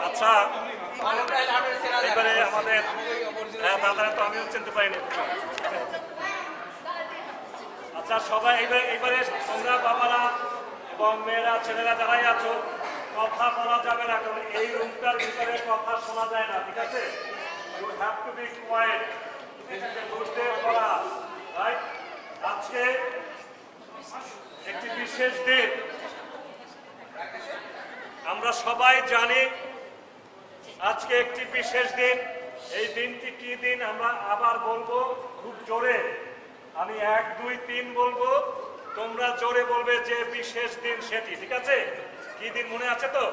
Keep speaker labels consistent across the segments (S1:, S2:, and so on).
S1: আচ্ছা, এবারে আমাদের দাদারা তো আমিও চিনতে পারিনি। আচ্ছা সবাই এবারে তোমরা বাবারা এবং মেয়েরা ছেলেরা যারাই আছো, কথা বলা যাবে না, কারণ এই রুমটার ভিতরে কথা শোনা যায় না, ঠিক আছে? You have to be quiet. This is a good day for us, right? আজকে একটি বিশেষ দিন, আমরা সবাই জানি আজকে একটি বিশেষ দিন। এই দিনটি কি দিন আমরা আবার বলবো খুব জোরে। আমি 1 2 3 বলবো, তোমরা জোরে বলবে যে বিশেষ দিন সেটি, ঠিক আছে? কি দিন মনে আছে তো?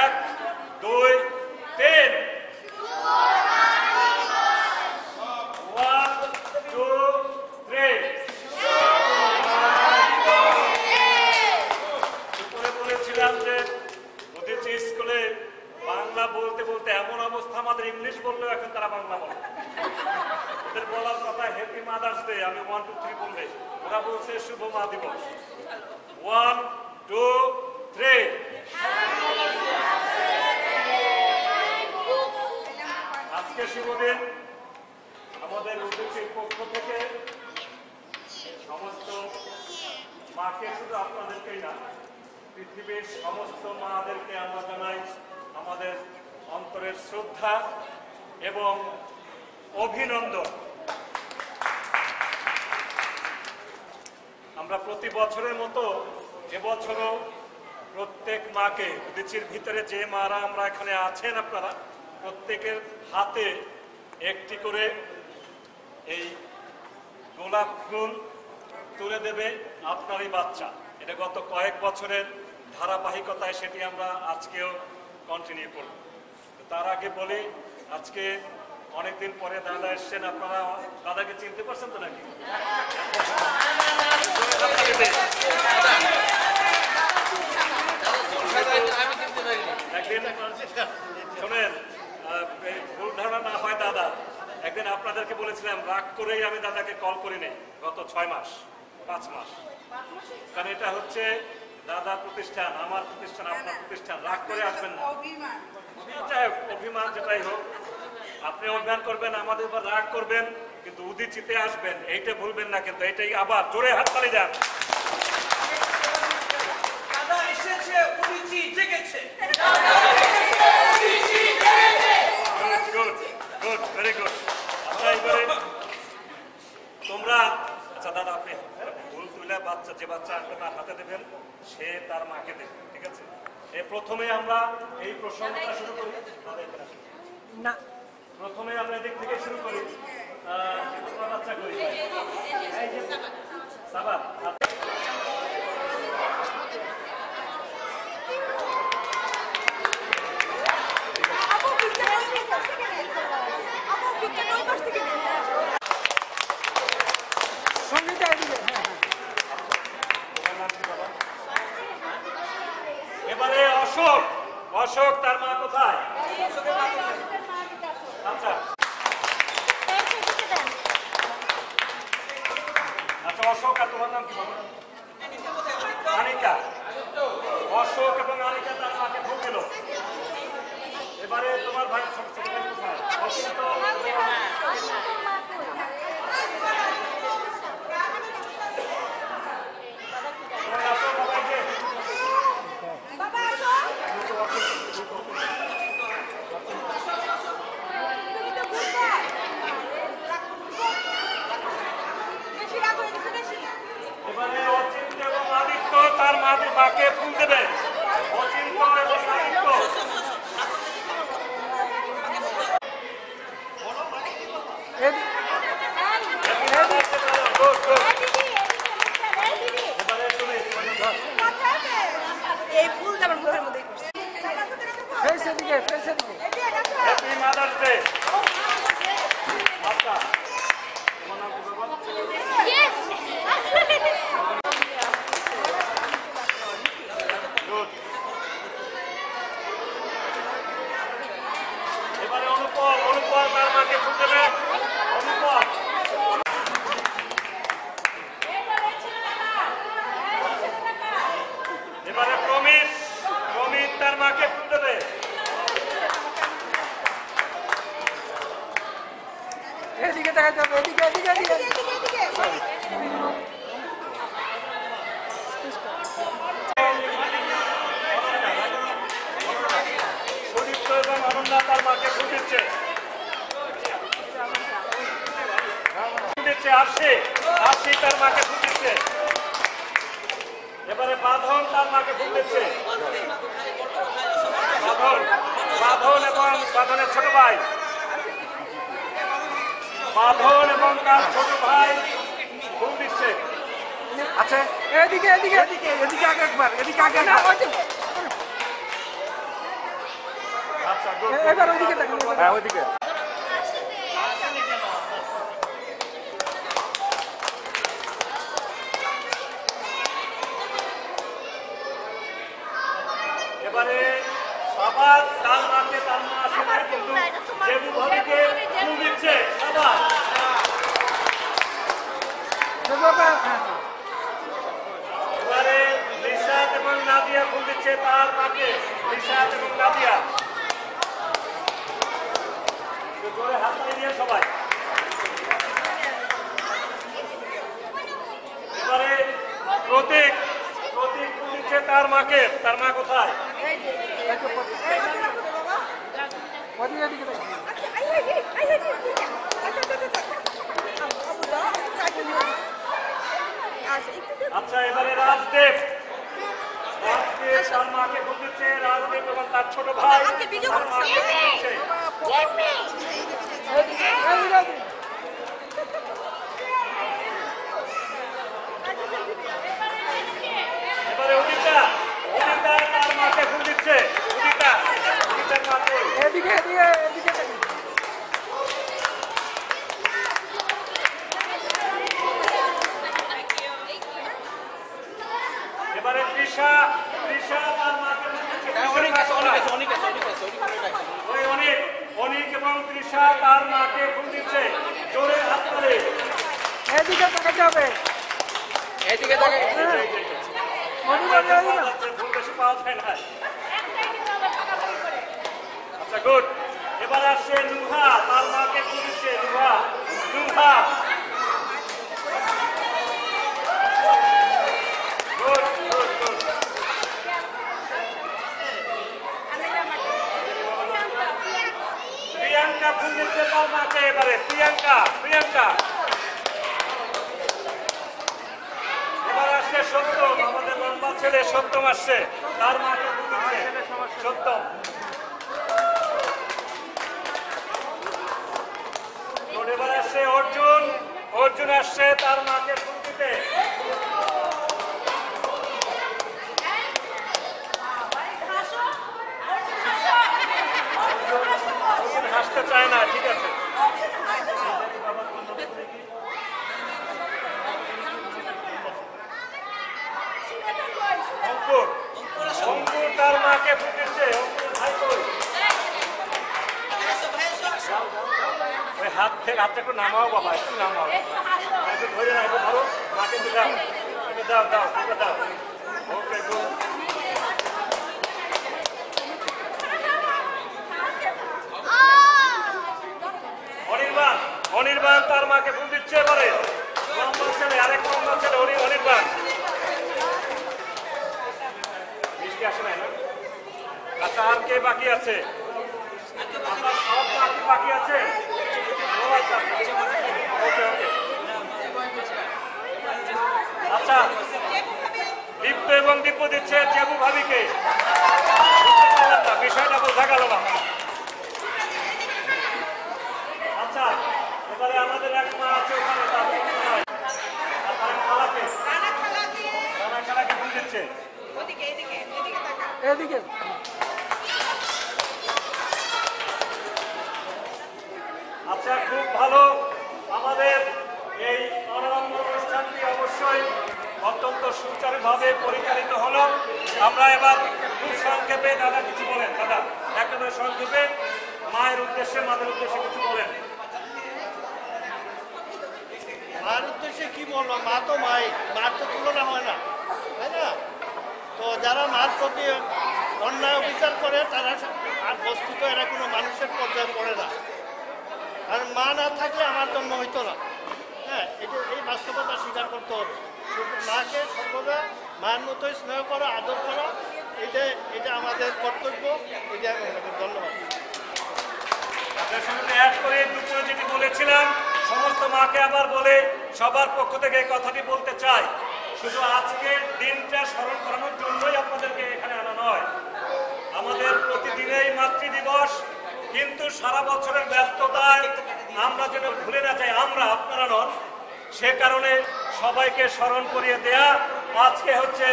S1: 1 2 3। 1 2 3। উপরে বলেছিলাম যে উদিচি স্কুলে বাংলা বলতে বলতে এমন অবস্থা, আমাদের ইংলিশ বললেও এখন তারা বাংলা বলে। ওদের বলার কথা হ্যাপি মাদার্স ডে, আমি 1 2 3 বললে ওরা বলছে শুভ মা দিবস। 1 2 3। আজকে শুভ দিন। আমাদের উদ্যোগের পক্ষ থেকে সমস্ত মাকে, শুধু আপনাদেরকেই না, পৃথিবীর সমস্ত মাদেরকে আমরা জানাই আমাদের অন্তরের শ্রদ্ধা এবং অভিনন্দন। আমরা প্রতি বছরের মতো এবছরও প্রত্যেক মাকে, উদিচির ভিতরে যে মারা আমরা এখানে আছেন আপনারা প্রত্যেকের হাতে একটি করে এই গোলাপ ফুল তুলে দেবে আপনারই বাচ্চা। এটা গত কয়েক বছরের ধারাবাহিকতায় সেটি আমরা আজকেও কন্টিনিউ করব। তার আগে বলি, আজকে অনেকদিন পরে দাদা এসছেন। আপনারা দাদাকে চিনতে পারছেন তো নাকি? একদিন শোনেন, ভুল ধারণা না হয় দাদা, একদিন আপনাদেরকে বলেছিলাম, রাগ করেই আমি দাদাকে কল করিনি গত 6 মাস 5 মাস। কারণ এটা হচ্ছে দাদা প্রতিষ্ঠান, আমার প্রতিষ্ঠান, আপনার প্রতিষ্ঠান, রাগ করে আসবেন না। যাই হোক, অভিমান যেটাই হোক, আপনি অভিমান করবেন, আমাদের উপর রাগ করবেন, কিন্তু উদিচিতে আসবেন, এইটা ভুলবেন না। কিন্তু এইটাই আবার জোরে হাততালি দেন।
S2: দাদা এসেছে, উদিচি জেগেছে।
S1: Good good, very good. আচ্ছা এবারে তোমরা, আচ্ছা দাদা আপনি ভুল তুলে বাচ্চা, যে বাচ্চা আসবে তার হাতে দেবেন, সে তার মাকে দেবে, ঠিক আছে? প্রথমে আমরা এই প্রসঙ্গটা শুরু করি না, প্রথমে আমরা এদিক থেকে শুরু করি। বাচ্চা করি সাবাত। এবারে অশোক, অশোক তার মা কোথায়? আচ্ছা আচ্ছা, অশোক আর তোমার নাম কি বলো? আনিকা। অশোক এবং আনিকা তার মাকে ভোগ দিল। এবারে তোমার ভাই ছোট ভাই কোথায়? এবারে অচিন্ত এবং আদিত্য তার মাকে ফুল দেবে। অচিন্ত এবং আদিত্য।
S3: এই ফুল আমার মুখের মধ্যে
S1: হ্যাপি মাদার্স ডে। আচ্ছা তোমার নাম কি বাবা? এবারে অনুপম, অনুপম তার মাকে ফুল দেবে।
S4: এদিকে দেখা যাবে, এদিকে এদিকে এদিকে
S1: সুদীপ্ত এবং অনন্যা তার মাকে ফুল দিচ্ছে। আশি তার মাকে ফুল দিচ্ছে। এবারে বাঁধন তার মাকে ফুল দিচ্ছে। বাঁধন এবং বাঁধনের ছোট ভাই, বাঁধন এবং তার ছোট ভাই ফুল দিচ্ছে।
S4: আচ্ছা এদিকে এদিকে এদিকে এদিকে আগে একবার, এদিকে আগে না,
S1: আচ্ছা
S4: এবার ওইদিকে দেখেন। হ্যাঁ ওইদিকে।
S1: এবারে সবার তার মাকে তার মা আসে কিন্তু জেবু ভাবিকে ফুল দিচ্ছে সবার। এবারে রিশাদ এবং নাদিয়া ফুল দিচ্ছে তার মাকে। রিশাদ এবং নাদিয়া জোরে হাত দিয়ে সবাই। এবারে প্রতীক প্রতীক ফুল দিচ্ছে তার মাকে। তার মা কোথায়? আচ্ছা এবারে রাজদেব, রাজদেব তার মাকে ফুল দিচ্ছে। রাজদেব এবং তার ছোট ভাই তার মাকে ফুল দিচ্ছে। এবারে উদিতা, উদিতা তার মাকে ফুল দিচ্ছে। উদিতা, উদিতার মা কই?
S4: এদিকে এদিকে এদিকে দেখেন।
S1: এবারে তৃষা, তৃষা তার মাকে ফুল দিচ্ছে। ওই অনেক, অনেক এবং তৃষা তার মাকে ফুল দিচ্ছে। জোরে হাত তালে।
S4: এদিকে তাকাতে হবে।
S2: এদিকে দেখে
S1: ফুল বেশি পাওয়া যায় না। আচ্ছা গুড। এবার আসছে নুহা, তার মাকে ফুল দিচ্ছে। Nuha, Nuha good good good. Priyanka ফুল দিচ্ছে তার মাকে। এবারে প্রিয়াঙ্কা, প্রিয়াঙ্কা। এবার আসছে সত্যম, আমাদের লম্বা ছেলে সত্যম আসছে, তার মাকে ফুল দিচ্ছে। সত্যম। এবার আসছে অর্জুন, অর্জুন আসছে তার মাকে ফুল দিতে। অর্জুন হাসতে চায় না, ঠিক আছে। অঙ্কুর, অঙ্কুর তার মাকে ফুল দিচ্ছে। অঙ্কুর ভাই কই? ওই হাত থেকে হাতটা একটু নামাও বাবা, একটু নামাও, একটু ধরে না, একটু ধরো মাকে, একটু দাও, একটু দাও দাও, একটু দাও। Okay good. অনির্বাণ, অনির্বাণ তার মাকে ফুল দিচ্ছে। এবারে লম্বা ছেলে, আরেক লম্বা ছেলে অনির্বাণ। মিষ্টি আসে নাই না? আচ্ছা আর কে বাকি আছে? আপনার সব বাকি আছে? ওকে ওকে। আচ্ছা দীপ্ত এবং দীপ্য দিচ্ছে জেবু ভাবিকে। বিষয়টা বোঝা গেল না। আচ্ছা এবারে আমাদের এক মা আছে ওখানে, তার খালাকে, রানা খালাকে ফুল দিচ্ছে।
S4: এদিকে
S1: আচ্ছা খুব ভালো। আমাদের এই অনন্য অনুষ্ঠানটি অবশ্যই অত্যন্ত সুচারুভাবে পরিচালিত হলো। আমরা এবার খুব সংক্ষেপে, দাদা কিছু বলেন, দাদা একেবারে সংক্ষেপে মায়ের উদ্দেশ্যে, মাদের উদ্দেশ্যে কিছু বলেন।
S5: মার উদ্দেশ্যে কি বলবো, মা তো মাই, মার তো তুলনা হয় না, তাই না? তো যারা মার প্রতি অন্যায় বিচার করে তারা আর বস্তুত এরা কোনো মানুষের পর্যায়ে পড়ে না। কারণ মা না থাকলে আমার জন্ম হইতো না। হ্যাঁ, এই বাস্তবতা স্বীকার করতে হবে। মাকে সর্বদা মায়ের মতোই স্নেহ করা, আদর করা, এটা আমাদের কর্তব্য। এটা ধন্যবাদ।
S1: আপনার সঙ্গে অ্যাড করে দুপুরে যেটি বলেছিলাম সমস্ত মাকে আবার বলে সবার পক্ষ থেকে এই কথাটি বলতে চাই, শুধু আজকের দিনটা স্মরণ করানোর জন্যই আপনাদেরকে এখানে আনা নয়। আমাদের প্রতিদিনেই মাতৃ দিবস, কিন্তু সারা বছরের ব্যস্ততায় আমরা যেন ভুলে না যাই, আমরা আপনারা নন, সে কারণে সবাইকে স্মরণ করিয়ে দেয়া আজকে হচ্ছে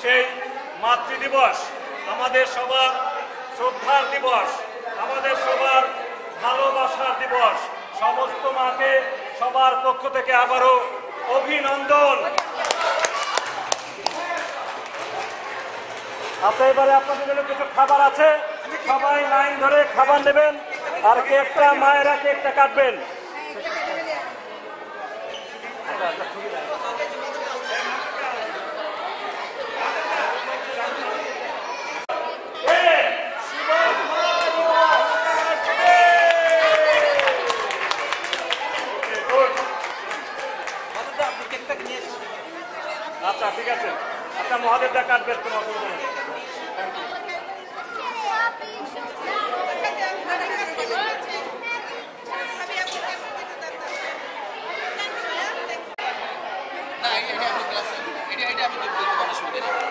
S1: সেই মাতৃ দিবস, আমাদের সবার শ্রদ্ধার দিবস, আমাদের সবার ভালোবাসার দিবস। সমস্ত মাকে সবার পক্ষ থেকে আবারও অভিনন্দন। আচ্ছা, এবারে আপনাদের জন্য কিছু খাবার আছে, সবাই লাইন ধরে খাবার নেবেন আর কেকটা মায়েরা কেকটা কাটবেন। আচ্ছা, ঠিক আছে। আচ্ছা, মহাদেবটা কাটবেন, কোনো অসুবিধা নেই।
S2: না, এটা আমি ক্লাস এটা আমি বলতে পারি, অসুবিধা নেই।